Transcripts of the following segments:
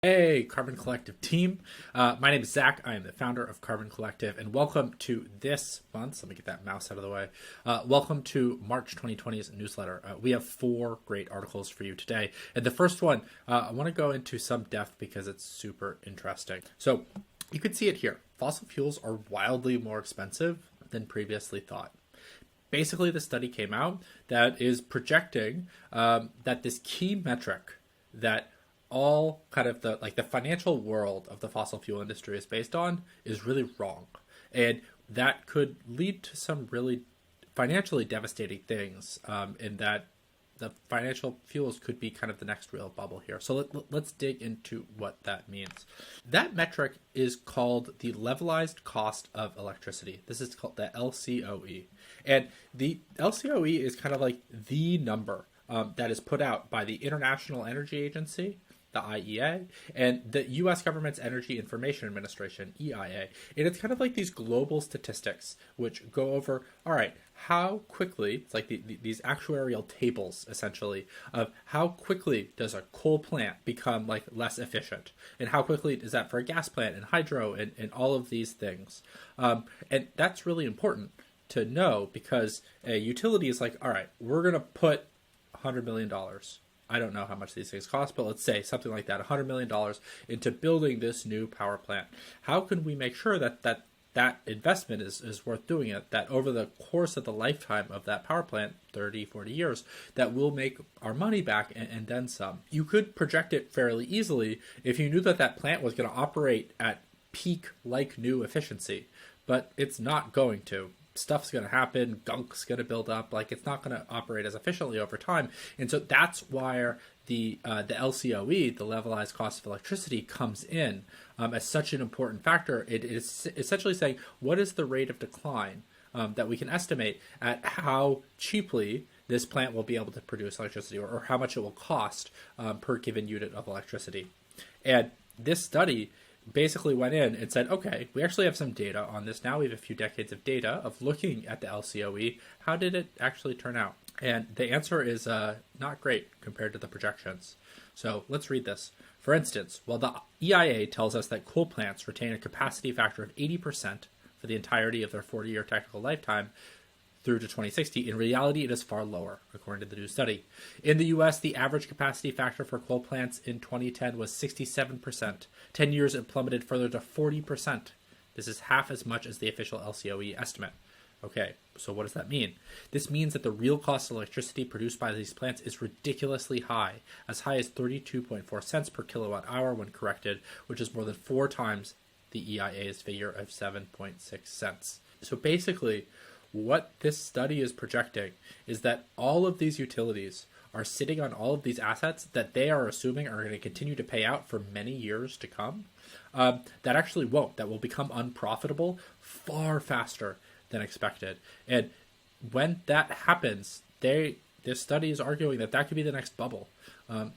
Hey, Carbon Collective team. My name is Zach. I am the founder of Carbon Collective, and welcome to this month's, let me get that mouse out of the way. Welcome to March 2020's newsletter. We have 4 great articles for you today. And the first one, I want to go into some depth because it's super interesting. So you can see it here. Fossil fuels are wildly more expensive than previously thought. Basically, the study came out that is projecting that this key metric that all kind of the financial world of the fossil fuel industry is based on is really wrong. And that could lead to some really financially devastating things in that the financial fuels could be kind of the next real bubble here. So let's dig into what that means. That metric is called the levelized cost of electricity. This is called the LCOE. And the LCOE is kind of like the number that is put out by the International Energy Agency, the IEA, and the U.S. government's Energy Information Administration, EIA. And it's kind of like these global statistics which go over, all right, how quickly, it's like these actuarial tables, essentially, of how quickly does a coal plant become like less efficient? And how quickly is that for a gas plant and hydro and all of these things? And that's really important to know because a utility is like, all right, we're going to put $100 million. I don't know how much these things cost, but let's say something like that, $100 million into building this new power plant. How can we make sure that investment is worth doing it, that over the course of the lifetime of that power plant, 30, 40 years, that we'll make our money back and then some? You could project it fairly easily if you knew that that plant was going to operate at peak like new efficiency, but it's not going to. Stuff's going to happen, gunk's going to build up, like it's not going to operate as efficiently over time. And so that's why the LCOE, the levelized cost of electricity, comes in as such an important factor. It is essentially saying what is the rate of decline that we can estimate at how cheaply this plant will be able to produce electricity, or how much it will cost per given unit of electricity. And this study basically went in and said, okay, we actually have some data on this now. We have a few decades of data of looking at the LCOE. How did it actually turn out? And the answer is not great compared to the projections. So let's read this. For instance, while the EIA tells us that coal plants retain a capacity factor of 80% for the entirety of their 40-year technical lifetime, through to 2060, in reality, it is far lower, according to the new study. In the U.S., the average capacity factor for coal plants in 2010 was 67%. 10 years, it plummeted further to 40%. This is half as much as the official LCOE estimate. Okay, so what does that mean? This means that the real cost of electricity produced by these plants is ridiculously high as 32.4 cents per kilowatt hour when corrected, which is more than 4 times the EIA's figure of 7.6 cents. So basically, what this study is projecting is that all of these utilities are sitting on all of these assets that they are assuming are going to continue to pay out for many years to come, that actually won't, that will become unprofitable far faster than expected. And when that happens, this study is arguing that could be the next bubble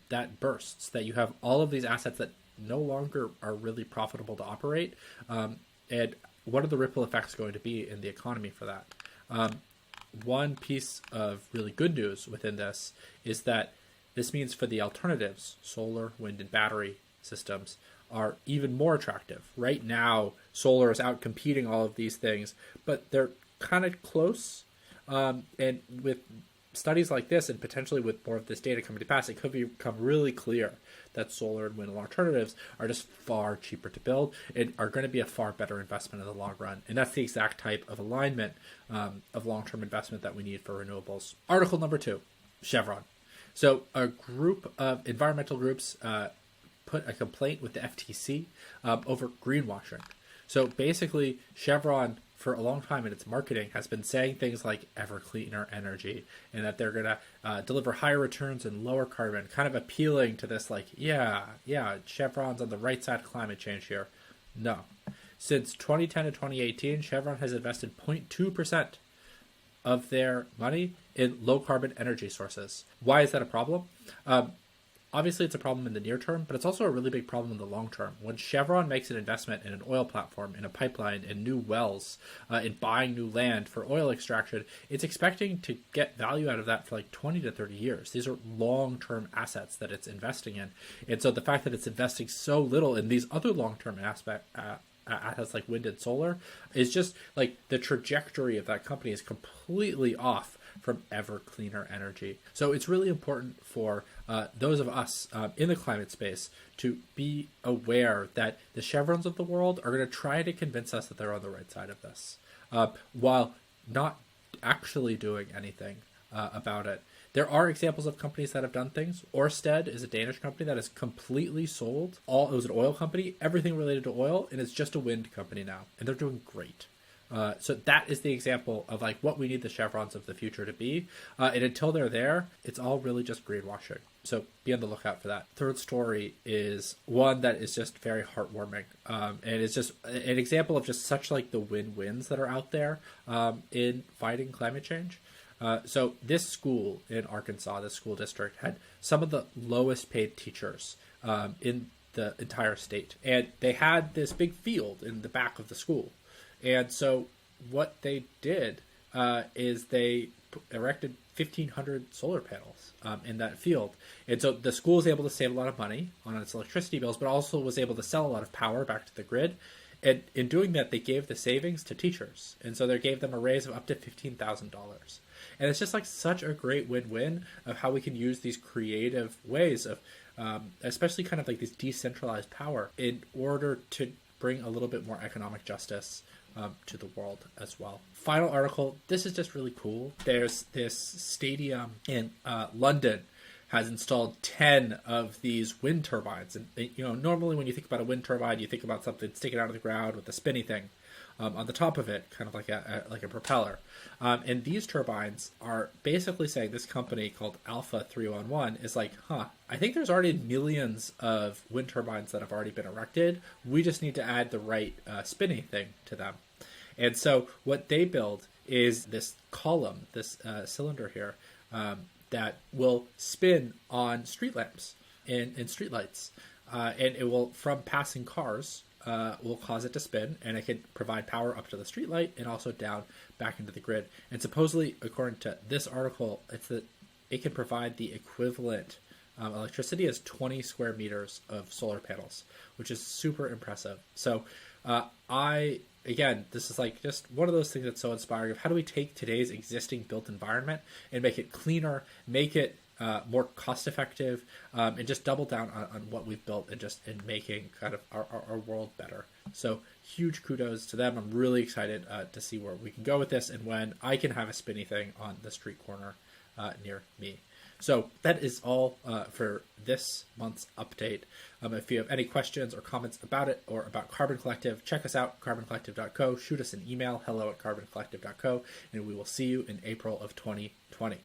that bursts, that you have all of these assets that no longer are really profitable to operate. And what are the ripple effects going to be in the economy for that? One piece of really good news within this is that this means for the alternatives, solar, wind, and battery systems are even more attractive. Right now, solar is out competing all of these things, but they're kind of close. And with studies like this, and potentially with more of this data coming to pass, it could become really clear that solar and wind alternatives are just far cheaper to build and are going to be a far better investment in the long run. And that's the exact type of alignment of long-term investment that we need for renewables. Article number 2, Chevron. So a group of environmental groups put a complaint with the FTC over greenwashing. So basically, Chevron, for a long time in its marketing, has been saying things like ever cleaner energy and that they're going to deliver higher returns and lower carbon, kind of appealing to this like, yeah, Chevron's on the right side of climate change here. No. Since 2010 to 2018, Chevron has invested 0.2% of their money in low carbon energy sources. Why is that a problem? Obviously, it's a problem in the near term, but it's also a really big problem in the long term. When Chevron makes an investment in an oil platform, in a pipeline, in new wells, in buying new land for oil extraction, it's expecting to get value out of that for like 20 to 30 years. These are long-term assets that it's investing in. And so the fact that it's investing so little in these other long-term assets like wind and solar is just like the trajectory of that company is completely off from ever cleaner energy. So it's really important for those of us in the climate space to be aware that the Chevrons of the world are going to try to convince us that they're on the right side of this, while not actually doing anything about it. There are examples of companies that have done things. Ørsted is a Danish company that has completely sold it was an oil company, everything related to oil, and it's just a wind company now, and they're doing great. So that is the example of like what we need the Chevrons of the future to be. And until they're there, it's all really just greenwashing. So be on the lookout for that. Third story is one that is just very heartwarming. And it's just an example of just such like the win-wins that are out there in fighting climate change. So this school in Arkansas, this school district, had some of the lowest paid teachers in the entire state. And they had this big field in the back of the school. And so what they did is they erected 1,500 solar panels in that field. And so the school was able to save a lot of money on its electricity bills, but also was able to sell a lot of power back to the grid. And in doing that, they gave the savings to teachers. And so they gave them a raise of up to $15,000. And it's just like such a great win-win of how we can use these creative ways of, especially kind of like this decentralized power in order to bring a little bit more economic justice to the world as well. Final article. This is just really cool. There's this stadium in London has installed 10 of these wind turbines. And normally when you think about a wind turbine, you think about something sticking out of the ground with a spinny thing on the top of it, kind of like a propeller. And these turbines are basically saying this company called Alpha 311 is like, I think there's already millions of wind turbines that have already been erected. We just need to add the right spinny thing to them. And so what they build is this column, this cylinder here, that will spin on street lamps and streetlights. And it will, from passing cars, will cause it to spin, and it can provide power up to the streetlight and also down back into the grid. And supposedly, according to this article, it's that it can provide the equivalent electricity as 20 square meters of solar panels, which is super impressive. So again, this is like just one of those things that's so inspiring of how do we take today's existing built environment and make it cleaner, make it more cost effective, and just double down on what we've built and just in making kind of our world better. So huge kudos to them. I'm really excited to see where we can go with this and when I can have a spinny thing on the street corner near me. So that is all for this month's update. If you have any questions or comments about it or about Carbon Collective, check us out, carboncollective.co. Shoot us an email, hello@carboncollective.co, and we will see you in April of 2020.